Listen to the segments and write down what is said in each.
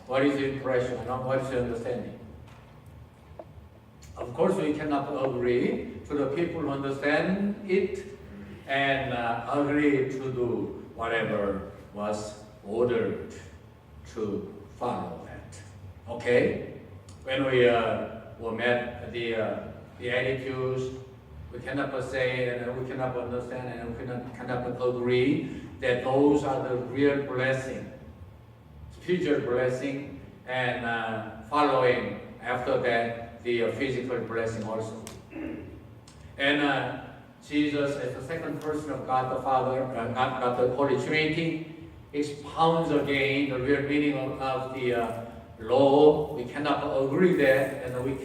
what is impression and what is understanding. Of course, we cannot agree to the people who understand it and agree to do whatever was ordered to follow that. Okay? When we met the attitudes, we cannot say and we cannot understand and we cannot agree that those are the real blessing, spiritual blessing, and following after that the physical blessing also. And Jesus, as the second person of God the Father, God the Holy Trinity, expounds again the real meaning of the law. We cannot agree that, and we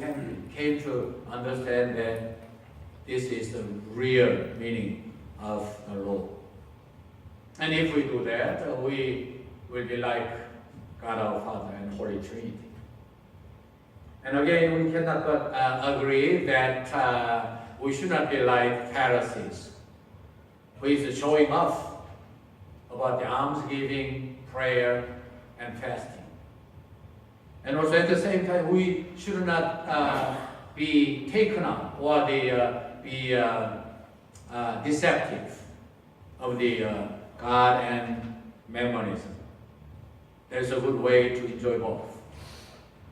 came to understand that this is the real meaning of the law. And if we do that, we will be like God our Father and Holy Trinity. And again, we cannot but agree that we should not be like Pharisees, who is showing off about the almsgiving, prayer, and fasting. And also at the same time, we should not be taken up or be deceptive of the God and Mammonism. There's a good way to enjoy both.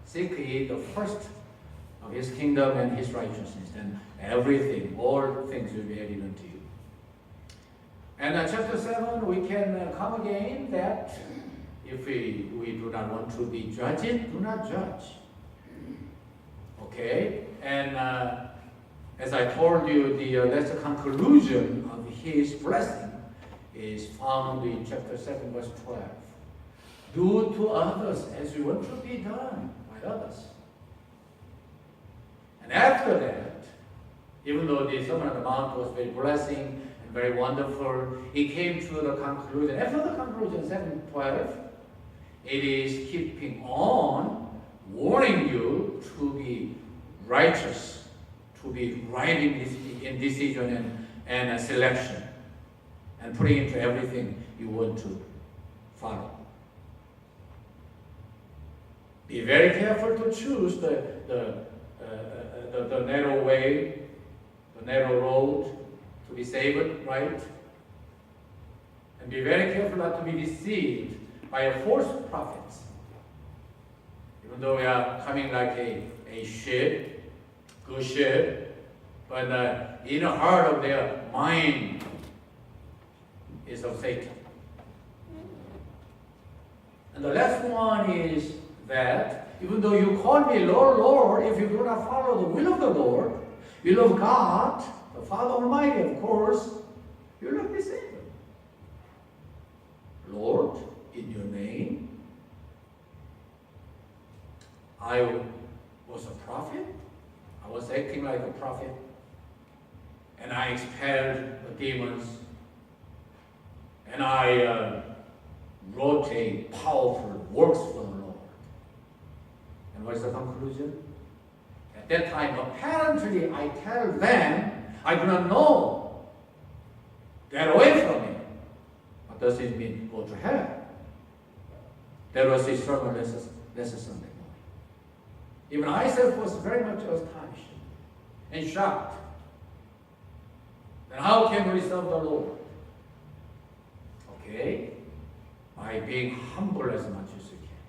Seek ye the first of His kingdom and His righteousness, and everything, all things will be added unto you. And chapter 7, we can come again that if we do not want to be judged, do not judge. Okay? And as I told you, that's the conclusion of His blessing is found in chapter 7, verse 12. Do to others as you want to be done by others. And after that, even though the Sermon on the Mount was very blessing and very wonderful, it came to the conclusion. After the conclusion, 7:12, it is keeping on warning you to be righteous, to be right in decision and selection, and putting into everything you want to follow. Be very careful to choose the narrow way, the narrow road to be saved, right? And be very careful not to be deceived by a false prophets. Even though we are coming like a ship, good ship, but in the heart of their mind is of Satan. And the last one is that even though you call me Lord, Lord, if you do not follow the will of the Lord, will of God, the Father Almighty, of course, you will not be saved. Lord, in your name, I was a prophet. I was acting like a prophet. And I expelled the demons. And I wrote a powerful works for the Lord. And what's the conclusion? At that time, apparently, I tell them, I do not know. Get away from me. What does it mean? Go to hell. That was his sermon lesson Sunday morning. Even I myself was very much astonished and shocked. Then how can we serve the Lord? Okay, by being humble as much as you can.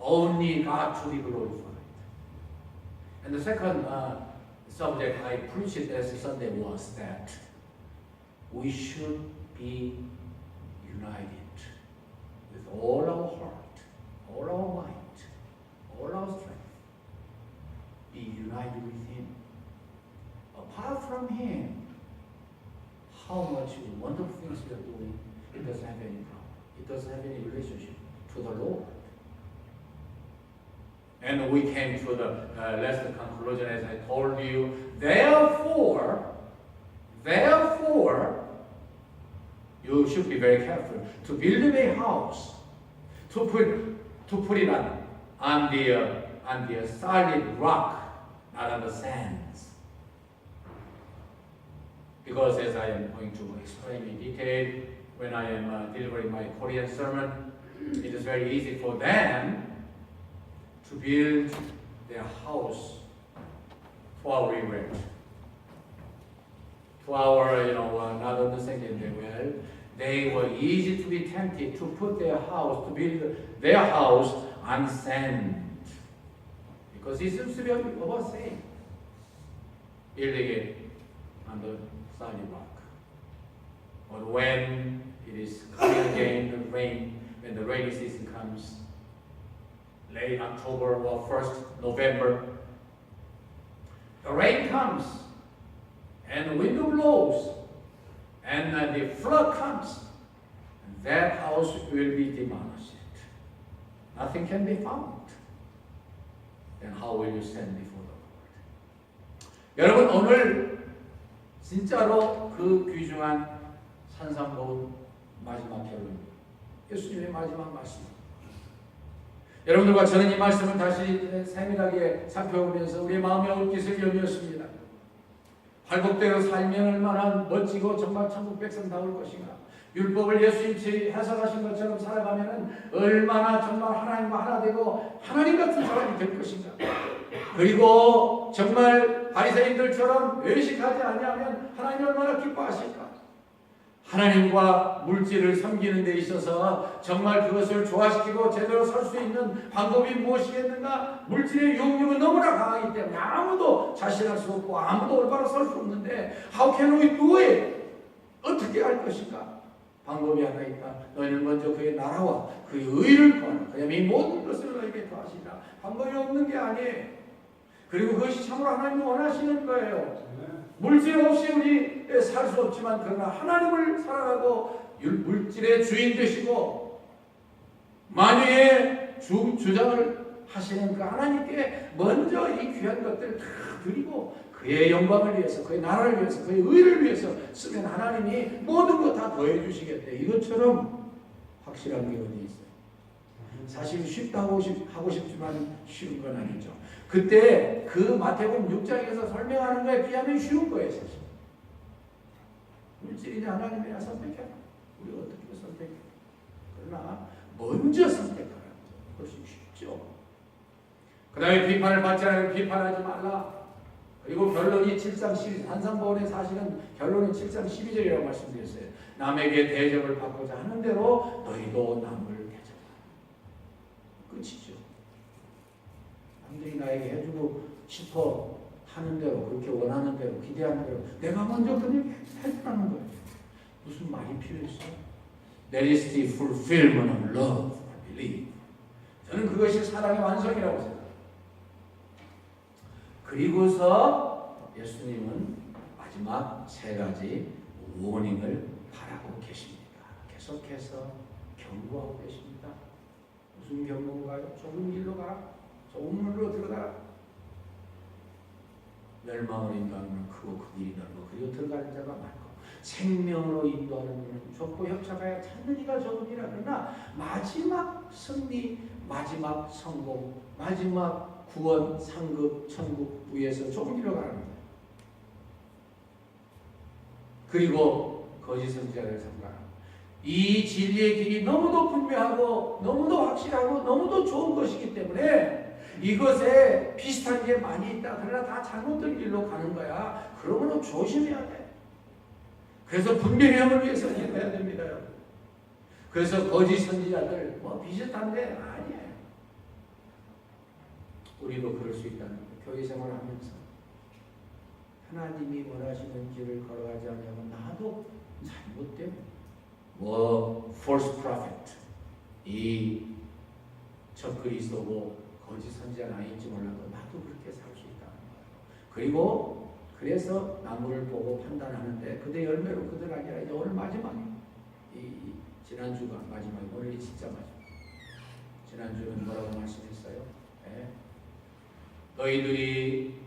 Only God to be glorified. And the second subject I preached as Sunday was that we should be united with all our heart, all our might, all our strength. Be united with Him. Apart from Him, how much wonderful things we are doing, it doesn't have any problem. It doesn't have any relationship to the Lord. And we came to the last conclusion, as I told you. Therefore, you should be very careful to build a house, to put it on the solid rock, not on the sands. Because as I am going to explain in detail when I am delivering my Korean sermon, it is very easy for them to build their house to our rent, to our, not understanding them well. They were easy to be tempted to put their house, to build their house on sand. Because it seems to be about same. Building it on the solid rock. But when it is coming again, when the rainy season comes, late October or 1st November, the rain comes, and the wind blows, and the flood comes, and that house will be demolished. Nothing can be found. Then how will you stand before the Lord? 여러분, 오늘 진짜로 그 귀중한 산상보훈 마지막 결론, 예수님의 마지막 말씀. 여러분들과 저는 이 말씀을 다시 세밀하게 살펴보면서 우리의 마음의 옷깃을 열렸습니다. 활복되어 살면 얼마나 멋지고 정말 천국 백성다울 것인가. 율법을 예수님이 해석하신 것처럼 살아가면 얼마나 정말 하나님과 하나 되고 하나님 같은 사람이 될 것인가. 그리고 정말 바리새인들처럼 외식하지 아니하면 하나님이 얼마나 기뻐하실까. 하나님과 물질을 섬기는 데 있어서 정말 그것을 조화시키고 제대로 설 수 있는 방법이 무엇이겠는가? 물질의 욕심은 너무나 강하기 때문에 아무도 자신할 수 없고 아무도 올바로 설 수 없는데 How can we do it? 어떻게 할 것인가? 방법이 하나 있다. 너희는 먼저 그의 나라와 그의 의를 구하라. 그러면 이 모든 것을 너희에게 더하시리라. 방법이 없는 게 아니에요. 그리고 그것이 참으로 하나님이 원하시는 거예요. 물질 없이 우리 살 수 없지만 그러나 하나님을 사랑하고 물질의 주인 되시고 만유의 주장을 하시는 그 하나님께 먼저 이 귀한 것들을 다 드리고 그의 영광을 위해서, 그의 나라를 위해서, 그의 의를 위해서 쓰면 하나님이 모든 것 다 더해 주시겠대. 이것처럼 확실한 게 어디 있어요? 사실 쉽다고 하고 싶지만 쉬운 건 아니죠. 그때 그 마태복음 6장에서 설명하는 거에 비하면 쉬운 거예요, 사실. 물질이냐 하나님이냐 선택해라. 우리가 어떻게 선택해? 그러나 먼저 선택하라. 그것이 쉽죠. 그 다음에 비판을 받지 않으면 비판하지 말라. 그리고 결론이 7장 12절, 산상보훈의 사실은 결론은 7장 12절이라고 말씀드렸어요. 남에게 대접을 받고자 하는 대로 너희도 남을 대접하라. 끝이죠. 남들이 나에게 해주고 싶어 하는 대로, 그렇게 원하는 대로, 기대하는 대로 내가 먼저 그냥 해주라는 거예요. 무슨 말이 필요했어요? That is the fulfillment of love, I believe. 저는 그것이 사랑의 완성이라고 생각합니다. 그리고서 예수님은 마지막 세 가지 워닝을 바라고 계십니다. 계속해서 경고하고 계십니다. 무슨 경고인가요? 좁은 길로 가라. 좁은 문으로 들어가라. 멸망을 인도하는 크고 그 길이 넓고 그리고 들어가는 자가 많고 생명으로 인도하는 문은 좁고 협착하여 찾는 이가 적으니라. 그러나 마지막 승리, 마지막 성공, 마지막 구원, 상급, 천국 위에서 좁은 길로 가는 거예요. 그리고 거짓 선지자를 삼가라. 이 진리의 길이 너무도 분명하고 너무도 확실하고 너무도 좋은 것이기 때문에 이것에 비슷한 게 많이 있다. 그러나 다 잘못된 길로 가는 거야. 그러므로 조심해야 돼. 그래서 분별함을 위해서 해야 됩니다. 그래서 거짓 선지자들 비슷한데 아니에요. 우리도 그럴 수 있다는 거예요. 교회 생활하면서 하나님이 원하시는 길을 걸어가지 않으면 나도 잘못된 false prophet, 이 적그리스도고 거짓 선지자는 아닐지 몰라도 나도 그렇게 살 수 있다는 거예요. 그리고 그래서 나무를 보고 판단하는데 그대 열매로 그들 아니라 이제 오늘 마지막이에요. 지난주가 마지막이고 오늘이 진짜 마지막. 지난주는 뭐라고 말씀했어요? 네. 너희들이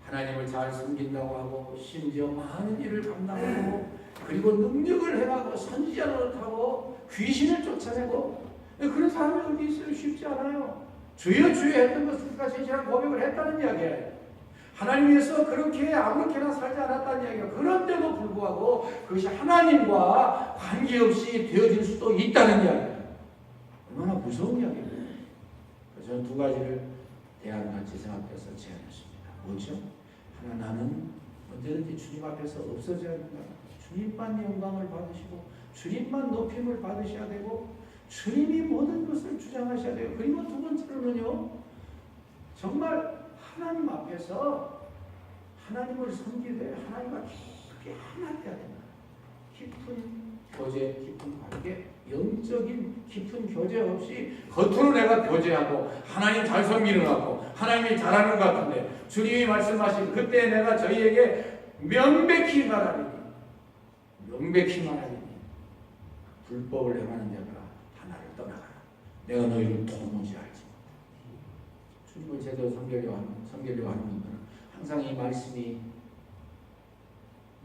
하나님을 잘 섬긴다고 하고 심지어 많은 일을 감당하고 그리고 능력을 행하고 선지자 노릇하고 귀신을 쫓아내고 그런 사람이 어디 있어요? 쉽지 않아요. 주여 주여 했던 것을 진실한 고백을 했다는 이야기예요. 하나님 위해서 그렇게 아무렇게나 살지 않았다는 이야기예요. 그런데도 불구하고 그것이 하나님과 관계없이 되어질 수도 있다는 이야기예요. 얼마나 무서운 이야기입니다. 그래서 저는 두 가지를 대안같이 생각해서 제안했습니다. 뭐죠? 하나, 나는 언제든지 주님 앞에서 없어져야 된다. 주님만 영광을 받으시고 주님만 높임을 받으셔야 되고 주님이 모든 것을 주장하셔야 돼요. 그리고 두 번째로는요, 정말 하나님 앞에서 하나님을 섬기되 하나님과 깊게 하나 되어야 된다. 깊은 교제, 깊은 관계, 영적인 깊은 교제 없이 겉으로 내가 교제하고 하나님 잘 섬기는 것 같고 하나님이 잘하는 것 같은데 주님이 말씀하신 그때 내가 저희에게 명백히 말하리니 불법을 행하는 자들아 하나를 떠나가라. 내가 너희를 도무지 알지 못하니. 주님을 제대로 섬기려고 하는 분들은 항상 이 말씀이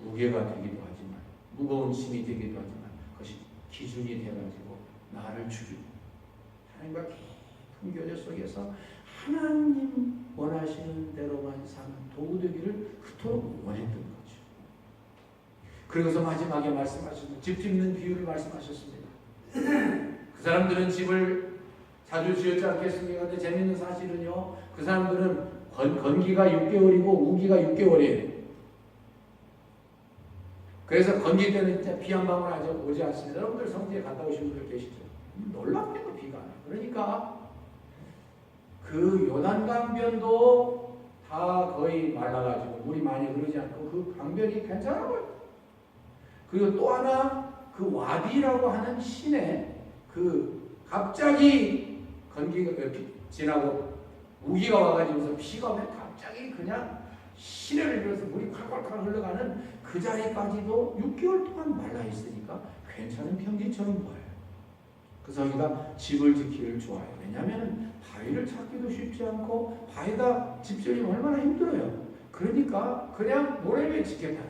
무게가 되기도 하지만 무거운 짐이 되기도 하지만 그것이 기준이 되어가지고 나를 죽이고 하나님과 깊은 교제 속에서 하나님 원하시는 대로만 사는 도구 되기를 그토록 원했던 거죠. 그리고서 마지막에 말씀하셨던 집 짓는 비유를 말씀하셨습니다. 그 사람들은 집을 자주 지었지 않겠습니까? 근데 재밌는 사실은요, 그 사람들은 건기가 6개월이고 우기가 6개월이에요. 그래서 건기 때는 진짜 비 한 방울 아직 오지 않습니다. 여러분들 성지에 갔다 오신 분들 계시죠? 놀랍게도 비가 안 와요. 그러니까 그 요단강변도 다 거의 말라가지고 물이 많이 흐르지 않고 그 강변이 괜찮아 보여요. 그리고 또 하나 그 와디라고 하는 시내 그 갑자기 건기가 지나고 우기가 와가지고서 비가 오면 갑자기 그냥 시내를 빌어서 물이 콸콸콸 흘러가는 그 자리까지도 6개월 동안 말라 있으니까 괜찮은 평지처럼 보여요. 그래서 여기다 집을 짓기를 좋아해요. 왜냐하면 바위를 찾기도 쉽지 않고 바위다 집 지으려면 얼마나 힘들어요. 그러니까 그냥 모래 위에 짓겠다.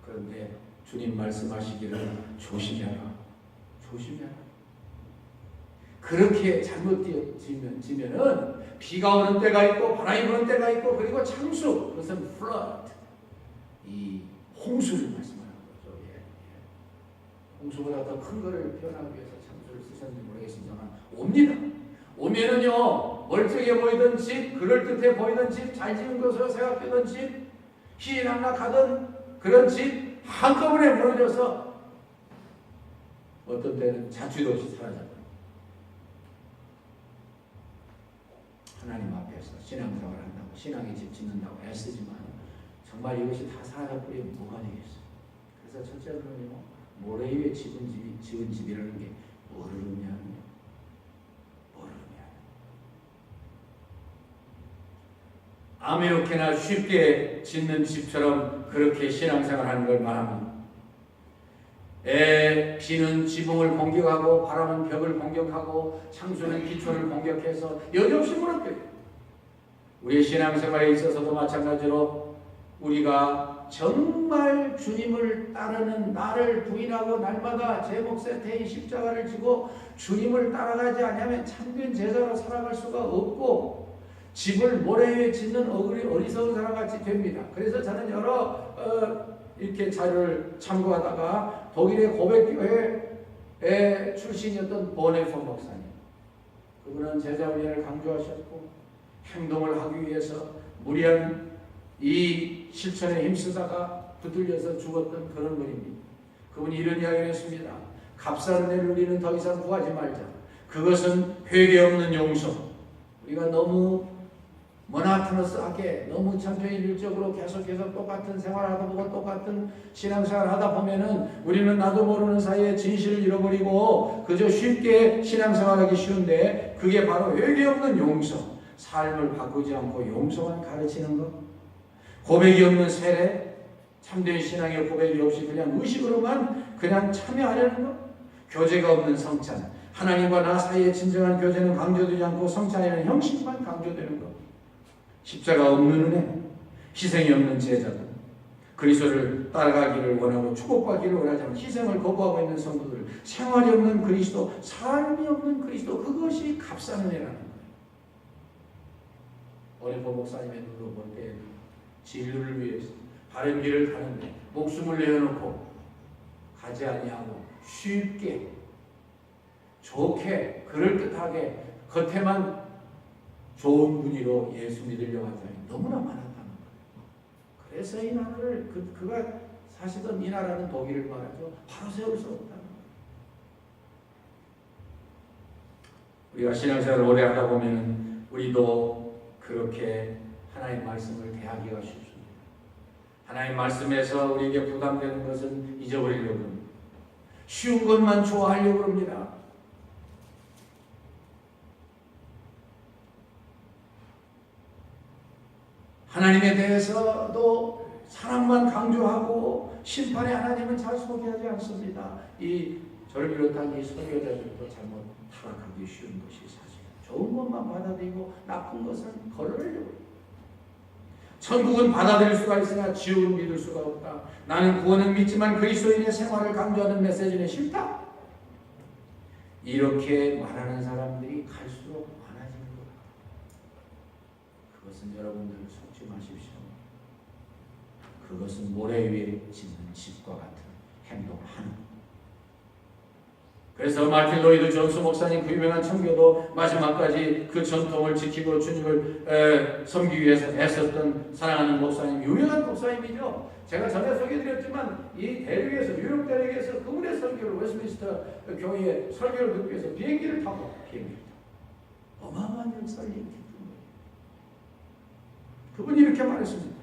그런데 주님 말씀하시기를 조심해라. 그렇게 잘못 지면은 비가 오는 때가 있고 바람이 부는 때가 있고 그리고 창수, 그것은 flood, 이 홍수를 말씀하는 거죠. 예. 홍수보다 더 큰 것을 표현하기 위해서 창수를 쓰셨는지 모르겠습니다만 옵니다. 오면은요, 멀쩡해 보이던 집, 그럴듯해 보이던 집, 잘 지은 것으로 생각되던 집, 희락락하던 그런 집 한꺼번에 무너져서 어떤 때는 자취도 없이 사라져요. 하나님 앞에서 신앙생활을 한다고 신앙의 집 짓는다고 애쓰지만 정말 이것이 다 사라져버리면 뭐가 되겠어요. 그래서 첫째로는요, 모래 위에 지은 집이라는 게 뭐를 의미하느냐. 아무렇게나 쉽게 짓는 집처럼 그렇게 신앙생활하는 걸 말합니다. 비는 지붕을 공격하고 바람은 벽을 공격하고 창수는 기초를 공격해서 여지없이 무너뜨려요. 우리의 신앙생활에 있어서도 마찬가지로 우리가 정말 주님을 따르는 나를 부인하고 날마다 제 몫에 대인 십자가를 지고 주님을 따라가지 않으면 참된 제자로 살아갈 수가 없고 집을 모래 위에 짓는 어리석은 사람같이 됩니다. 그래서 저는 여러 이렇게 자료를 참고하다가 독일의 고백교회 출신이었던 보네폰 목사님, 그분은 제자훈련을 강조하셨고 행동을 하기 위해서 무리한 이 실천에 힘쓰다가 붙들려서 죽었던 그런 분입니다. 그분이 이런 이야기를 했습니다. 값싼 애를 우리는 더 이상 구하지 말자. 그것은 회개 없는 용서. 우리가 너무 모나토너스하게 너무 천편일률적으로 계속해서 똑같은 생활하다 보고 똑같은 신앙생활을 하다 보면은 우리는 나도 모르는 사이에 진실을 잃어버리고 그저 쉽게 신앙생활하기 쉬운데 그게 바로 회개 없는 용서, 삶을 바꾸지 않고 용서만 가르치는 것, 고백이 없는 세례, 참된 신앙의 고백이 없이 그냥 의식으로만 그냥 참여하려는 것, 교제가 없는 성찬, 하나님과 나 사이의 진정한 교제는 강조되지 않고 성찬에는 형식만 강조되는 것, 십자가 없는 은혜, 희생이 없는 제자들, 그리스도를 따라가기를 원하고 축복받기를 원하지만 희생을 거부하고 있는 성도들, 생활이 없는 그리스도, 삶이 없는 그리스도, 그것이 값싼 은혜라는 거예요. 오네포 목사님의 눈으로 볼 때 진리를 위해서 바른 길을 가는데 목숨을 내어놓고 가지 아니하고 쉽게 좋게 그럴듯하게 겉에만 좋은 분위로 예수 믿으려고 하는 사람이 너무나 많았다는 거예요. 그래서 이 나라를 그가 사시던 이 나라는 독일을 말하죠. 바로 세울 수 없다는 거예요. 우리가 신앙생활을 오래 하다 보면 우리도 그렇게 하나님의 말씀을 대하기가 쉽습니다. 하나님의 말씀에서 우리에게 부담되는 것은 잊어버리려고 합니다. 쉬운 것만 좋아하려고 합니다. 하나님에 대해서도 사랑만 강조하고 심판의 하나님은 잘 소개하지 않습니다. 저를 비롯한 이 설교자들도 잘못 타락하기 쉬운 것이 사실입니다. 좋은 것만 받아들이고 나쁜 것은 거르려고. 천국은 받아들일 수가 있으나 지옥은 믿을 수가 없다. 나는 구원은 믿지만 그리스도인의 생활을 강조하는 메시지는 싫다. 이렇게 말하는 사람들이 갈수록 많아지는 것 같아요. 그것은 여러분들 속지 마십시오. 그것은 모래 위에 짓는 집과 같은 행동을 하는 것. 그래서 마틴 로이드 존스 목사님 그 유명한 청교도 마지막까지 그 전통을 지키고 주님을 섬기기 위해서 애썼던 사랑하는 목사님, 유명한 목사님이죠. 제가 전에 소개드렸지만 이 대륙에서 유럽 대륙에서 그분의 설교를 웨스트민스터 교회에 설교를 듣기 위해서 비행기를 타고 어마어마한 역사를 일으켰던 거예요. 그분이 이렇게 말했습니다.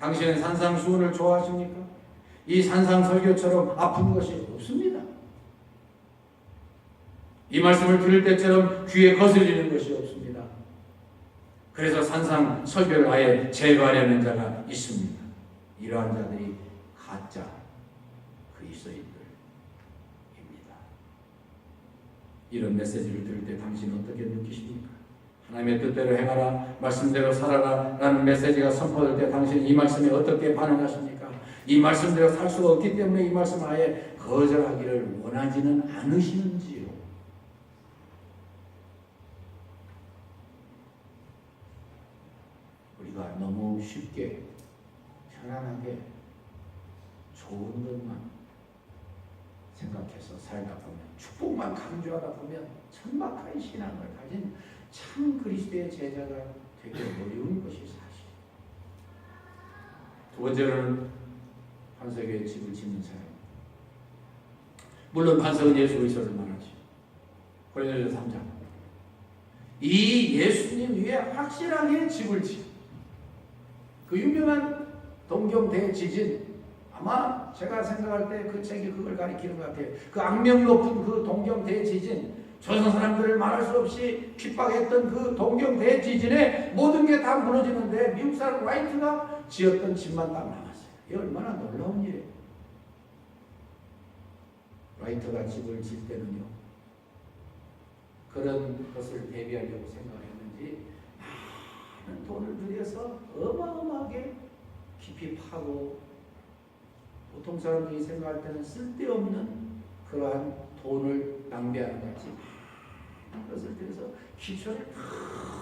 당신은 산상수훈을 좋아하십니까? 이 산상설교처럼 아픈 것이 없습니다. 이 말씀을 들을 때처럼 귀에 거슬리는 것이 없습니다. 그래서 산상 설교를 아예 제거하려는 자가 있습니다. 이러한 자들이 가짜 그리스도인들입니다. 이런 메시지를 들을 때 당신은 어떻게 느끼십니까? 하나님의 뜻대로 행하라, 말씀대로 살아라 라는 메시지가 선포될 때 당신은 이 말씀에 어떻게 반응하십니까? 이 말씀대로 살 수가 없기 때문에 이 말씀 아예 거절하기를 원하지는 않으시는지요? 우리가 너무 쉽게 편안하게 좋은 것만 생각해서 살다 보면, 축복만 강조하다 보면 천박한 신앙을 가진 참 그리스도의 제자가 되기 어려운 것이 사실. 두 번째로는 반석의 집을 짓는 사람. 물론 반석은 예수 그리스도를 말하죠. 고린도전서 3장. 이 예수님 위에 확실하게 집을 지어. 그 유명한 동경 대지진, 아마 제가 생각할 때 그 책이 그걸 가리키는 것 같아요. 그 악명 높은 그 동경 대지진, 조선 사람들을 말할 수 없이 핍박했던 그 동경 대지진에 모든 게 다 무너지는데 미국 사람 라이트가 지었던 집만 딱 남았어요. 이게 얼마나 놀라운 일이에요. 라이트가 집을 지을 때는요, 그런 것을 대비하려고 생각했는지 많은 돈을 들여서 어마어마하게 깊이 파고, 보통 사람들이 생각할 때는 쓸데없는 그러한 돈을 낭비하는 같이 많은 것을 들여서 기초를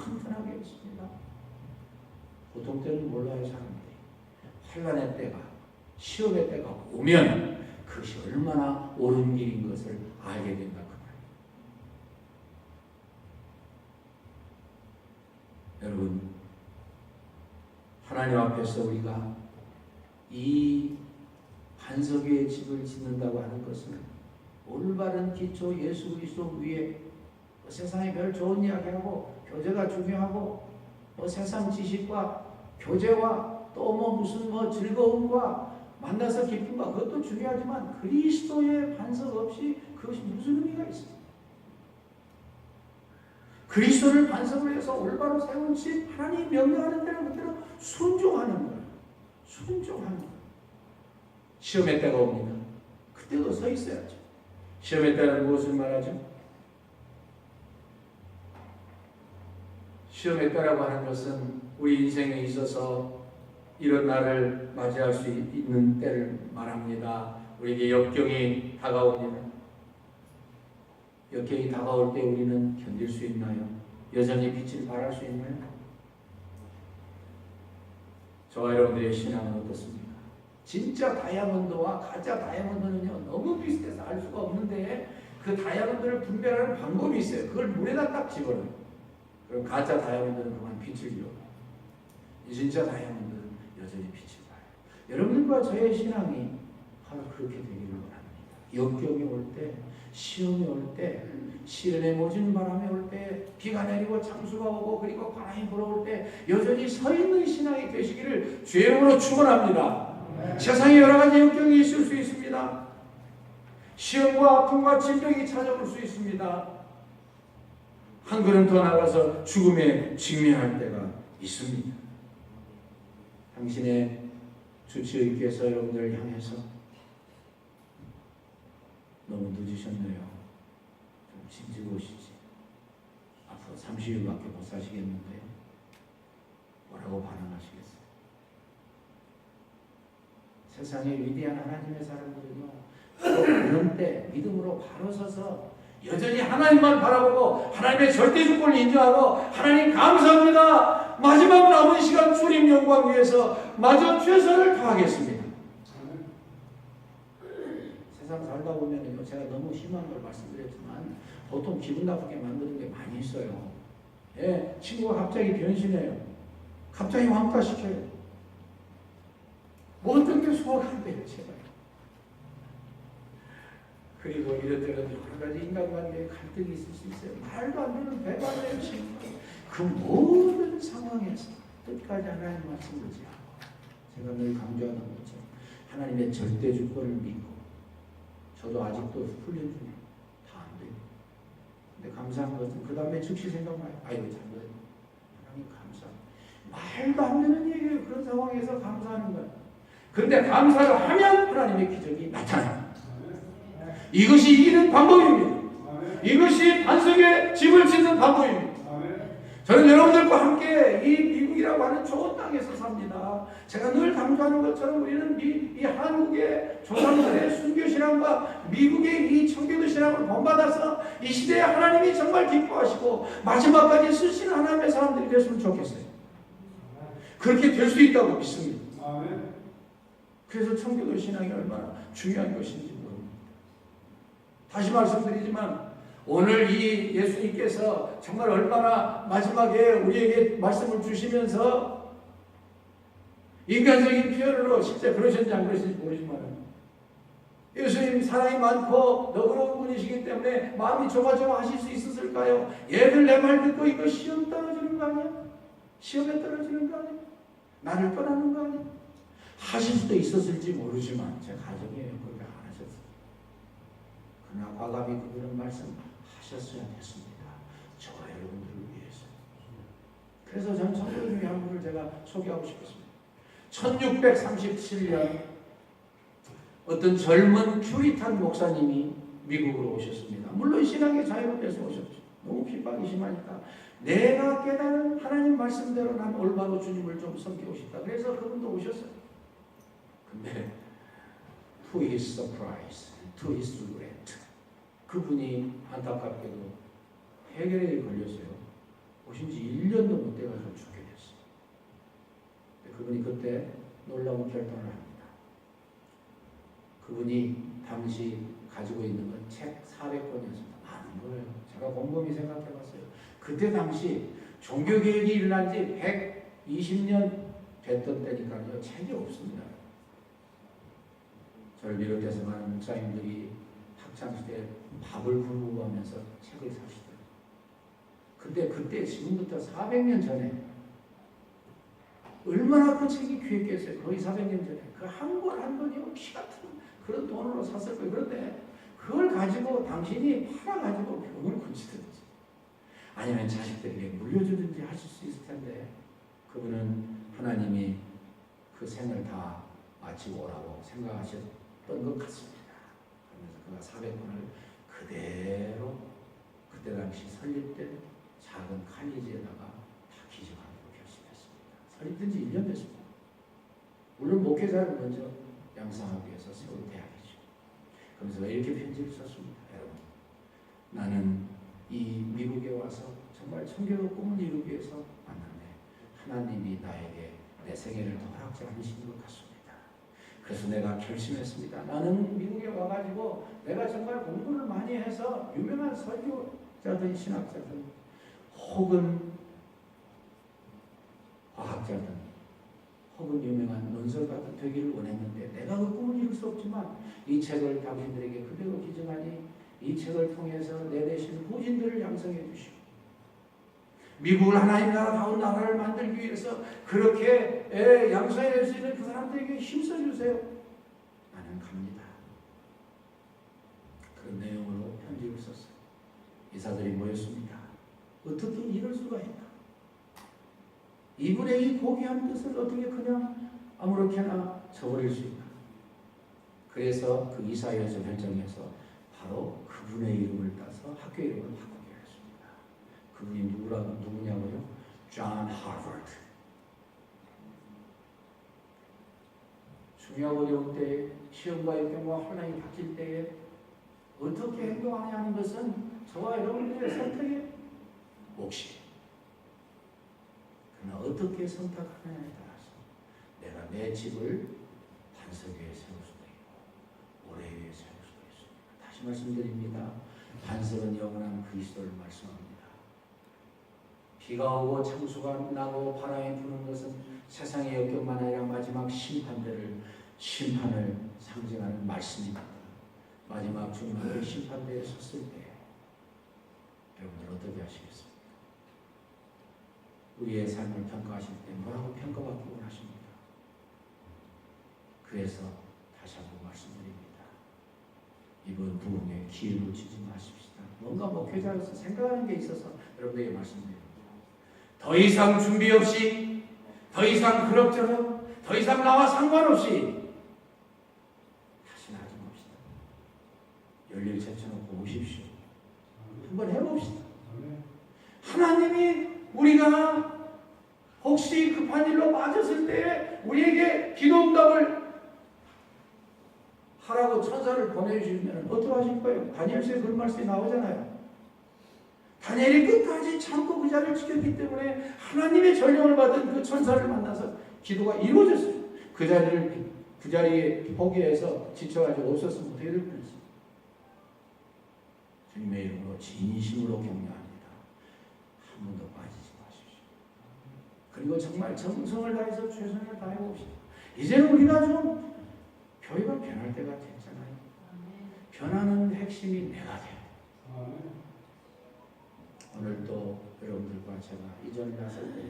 튼튼하게 했습니다. 보통 때는 몰라요. 사람들이 환난의 때가, 시험의 때가 오면 그것이 얼마나 옳은 길인 것을 알게 된다. 여러분, 하나님 앞에서 우리가 이 반석 위에 집을 짓는다고 하는 것은 올바른 기초 예수 그리스도 위에 세상에 별 좋은 이야기하고 교제가 중요하고 세상 지식과 교제와 또 무슨 즐거움과 만나서 기쁨과 그것도 중요하지만 그리스도의 반석 없이 그것이 무슨 의미가 있습니까? 그리스도를 반석으로 해서 올바로 세운 집, 하나님이 명령하는 대로 그대로 순종하는 거예요. 순종하는 거예요. 시험의 때가 옵니다. 그때도 서 있어야죠. 시험의 때는 무엇을 말하죠? 시험의 때라고 하는 것은 우리 인생에 있어서 이런 날을 맞이할 수 있는 때를 말합니다. 우리에게 역경이 다가옵니다. 역경이 다가올 때 우리는 견딜 수 있나요? 여전히 빛을 발할 수 있나요? 저와 여러분들의 신앙은 어떻습니까? 진짜 다이아몬드와 가짜 다이아몬드는요, 너무 비슷해서 알 수가 없는데 그 다이아몬드를 분별하는 방법이 있어요. 그걸 물에다 딱 집어넣어요. 그럼 가짜 다이아몬드는 그만 빛을 잃어요. 진짜 다이아몬드는 여전히 빛을 봐요. 여러분과 저의 신앙이 바로 그렇게 되기를 원합니다. 역경이 올 때, 시험이 올 때, 시련에 모진 바람이 올 때, 비가 내리고 창수가 오고 그리고 바람이 불어올 때 여전히 서 있는 신앙이 되시기를 주의 이름으로 축원합니다. 세상에 여러 가지 역경이 있을 수 있습니다. 시험과 아픔과 질병이 찾아올 수 있습니다. 한 걸음 더 나가서 죽음에 직면할 때가 있습니다. 당신의 주치의께서 여러분들을 향해서 너무 늦으셨네요. 좀 진즉 오시지. 앞으로 30일밖에 못 사시겠는데요. 뭐라고 반응하시겠어요? 세상의 위대한 하나님의 사람들은요, 그런 때 믿음으로 바로 서서 여전히 하나님만 바라보고 하나님의 절대 주권을 인정하고 하나님 감사합니다. 마지막 남은 시간 주님 영광 위해서 마저 최선을 다하겠습니다. 세상 살다 보면요, 제가 너무 심한 걸 말씀드렸지만 보통 기분 나쁘게 만드는 게 많이 있어요. 예, 친구가 갑자기 변신해요. 갑자기 왕따시켜요. 모든 게 소화가 안 돼요, 제발. 그리고 이런저런 여러 가지 인간관계에 갈등이 있을 수 있어요. 말도 안 되는 배반의 심판. 그 모든 상황에서 끝까지 하나님 말씀을 지하고 제가 늘 강조하는 것처럼 하나님의 절대 주권을 믿고 저도 아직도 훈련 중에 다 안 돼요. 근데 감사한 것은 그 다음에 즉시 생각나요. 아이고 잘못했네. 하나님 감사합니다. 말도 안 되는 얘기예요. 그런 상황에서 감사하는 거예요. 그런데 감사를 하면 하나님의 기적이 나타나요. 이것이 이기는 방법입니다. 이것이 반석에 집을 짓는 방법입니다. 저는 여러분들과 함께 이 미국이라고 하는 좋은 땅에서 삽니다. 제가 늘 강조하는 것처럼 우리는 이 한국의 조상들의 순교신앙과 미국의 이 청교도 신앙을 본받아서 이 시대에 하나님이 정말 기뻐하시고 마지막까지 쓰시는 하나님의 사람들이 됐으면 좋겠어요. 그렇게 될 수 있다고 믿습니다. 그래서 청교도 신앙이 얼마나 중요한 것인지 모릅니다. 다시 말씀드리지만 오늘 이 예수님께서 정말 얼마나 마지막에 우리에게 말씀을 주시면서 인간적인 표현으로 실제 그러셨는지 안 그러셨는지 모르지만 예수님 사랑이 많고 너그러운 분이시기 때문에 마음이 조마조마하실 수 있었을까요? 얘들 내 말 듣고 이거 시험 떨어지는 거 아니야? 시험에 떨어지는 거 아니야? 나를 떠나는 거 아니야? 하실 수도 있었을지 모르지만 제 가정이에요. 그렇게 안 하셨어요. 그러나 과감히 그런 말씀 하셨어야 됐습니다. 저와 여러분들을 위해서. 그래서 전 성도 중에 한 분을 제가 소개하고 싶었습니다. 1637년 어떤 젊은 퓨리탄 목사님이 미국으로 오셨습니다. 물론 신앙의 자유를 위해서 오셨죠. 너무 핍박이 심하니까 내가 깨달은 하나님 말씀대로 난 올바로 주님을 좀 섬기고 싶다. 그래서 그분도 오셨어요. 근데 to his surprise, to his regret, 그분이 안타깝게도 폐결핵에 걸렸어요. 오신 지 1년도 못 돼가지고 죽게 됐어요. 그분이 그때 놀라운 결단을 합니다. 그분이 당시 가지고 있는 건 책 400권이었습니다. 많은 거예요. 제가 곰곰이 생각해봤어요. 그때 당시 종교개혁이 일어난 지 120년 됐던 때니까요. 책이 없습니다. 저를 비롯해서 많은 목사님들이 학창시대 밥을 굶고 가면서 책을 사시더라고요. 근데 그때 지금부터 400년 전에 얼마나 그 책이 귀했겠어요. 거의 400년 전에 그 한 권 한 권이요 피 같은 그런 돈으로 샀을 거예요. 그런데 그걸 가지고 당신이 팔아가지고 병을 고치든지 아니면 자식들에게 물려주든지 하실 수 있을 텐데 그분은 하나님이 그 생을 다 마치고 오라고 생각하셨던 것 같습니다. 그러면서 그가 400권을 그대로 그때 당시 설립된 작은 칼리지에다가 다 기증하기로 결심했습니다. 설립된 지 1년 됐습니다. 물론 목회자를 먼저 양성하기 위해서 세운 대학이죠. 그러면서 이렇게 편지를 썼습니다. 여러분, 나는 이 미국에 와서 정말 청교도 꿈을 이루기 위해서 왔는데 하나님이 나에게 내 생애를 허락지 않으신 것 같습니다. 그래서 내가 결심했습니다. 나는 미국에 와가지고 내가 정말 공부를 많이 해서 유명한 설교자든 신학자든 혹은 과학자든 혹은 유명한 논설가든 되기를 원했는데 내가 그 꿈을 이룰 수 없지만 이 책을 당신들에게 그대로 기증하니 이 책을 통해서 내 대신 후진들을 양성해 주시고 미국을 하나님 나라다운 나라를 만들기 위해서 그렇게 양성해 줄 수 있는 그 사람들에게 힘써 주세요. 나는 갑니다. 그런 내용으로 편지를 썼어요. 이사들이 모였습니다. 어떻게 이럴 수가 있나? 이분의 이 고귀한 뜻을 어떻게 그냥 아무렇게나 저버릴 수 있나? 그래서 그 이사야서 결정해서 바로 그분의 이름을 따서 학교 이름을 바꾸게 했습니다. 그분이 누구냐고요? 존 하버드. 중요하고 어려운 때에 시험과 역경과 혼란이 닥칠 때에 어떻게 행동하냐 하는 것은 저와 여러분들의 선택의 몫이에요. 그러나 어떻게 선택하느냐에 따라서 내가 내 집을 반석 위에 세울 수도 있고 모래 위에 세울 수도 있습니다. 다시 말씀드립니다. 반석은 영원한 그리스도를 말씀합니다. 비가 오고 창수가 나고 바람이 부는 것은 세상의 역경만 아니라 마지막 심판을 상징하는 말씀입니다. 마지막 주님의 심판대에 섰을 때 여러분들 어떻게 하시겠습니까? 우리의 삶을 평가하실 때 뭐라고 평가받기 원하십니까? 그래서 다시 한번 말씀드립니다. 이번 부흥에 기회 놓치지 마십시다. 뭔가 목회자로서 생각하는 게 있어서 여러분에게 말씀드립니다. 더 이상 준비 없이, 더 이상 그럭저럭, 더 이상 나와 상관없이 다시는 하지 맙시다. 열일 제쳐놓고 오십시오. 한번 해봅시다. 하나님이 우리가 혹시 급한 일로 빠졌을 때 우리에게 기도 응답을 하라고 천사를 보내주시면 어떻게 하실 거예요? 다니엘서에 그런 말씀이 나오잖아요. 다니엘이 끝까지 참고 그 자리를 지켰기 때문에 하나님의 전령을 받은 그 천사를 만나서 기도가 이루어졌어요. 그 자리에 포기해서 지쳐가지고 없었으면 어떻게 될 뻔했어요. 주님의 이름으로 진심으로 격려합니다. 한 번도 빠지지 마십시오. 그리고 정말 정성을 다해서 최선을 다해봅시다. 이제는 우리가 좀 교회가 변할 때가 됐잖아요. 변하는 핵심이 내가 돼요. 오늘도 여러분들과 제가 이전에 갔을 때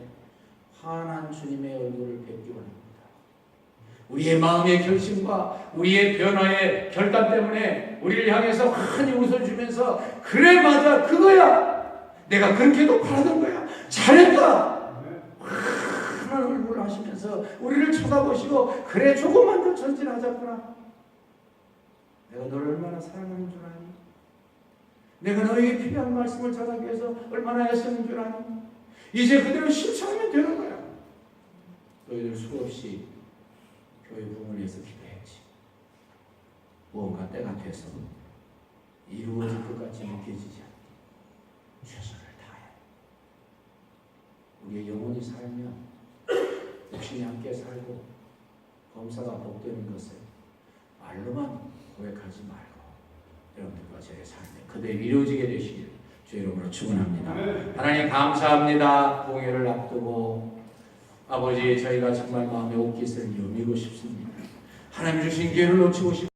환한 주님의 얼굴을 뵙기 원합니다. 우리의 마음의 결심과 우리의 변화의 결단 때문에 우리를 향해서 환히 웃어주면서 그래 맞아 그거야 내가 그렇게도 바라던 거야 잘했다 환한 얼굴을 하시면서 우리를 쳐다보시고 그래 조금만 더 전진하자꾸나 내가 너를 얼마나 사랑하는 줄 아니? 내가 너에게 필요한 말씀을 전하기 위해서 얼마나 애쓰는 줄 아니? 이제 그대로 실천하면 되는 거야. 너희들 수없이 교회 부흥을 위해서 기도했지. 무언가 때가 돼서 이루어질 것 같이 느껴지지 않니? 최선을 다해. 우리의 영혼이 살면 육신이 함께 살고 범사가 복되는 것을 말로만 고백하지 말고 여러분들과 제 삶에 그대로 이루어지게 되시길 주 이름으로 축원합니다. 하나님 감사합니다. 공예를 앞두고 아버지 저희가 정말 마음의 옷깃을 여미고 싶습니다. 하나님 주신 기회를 놓치고 싶습니다.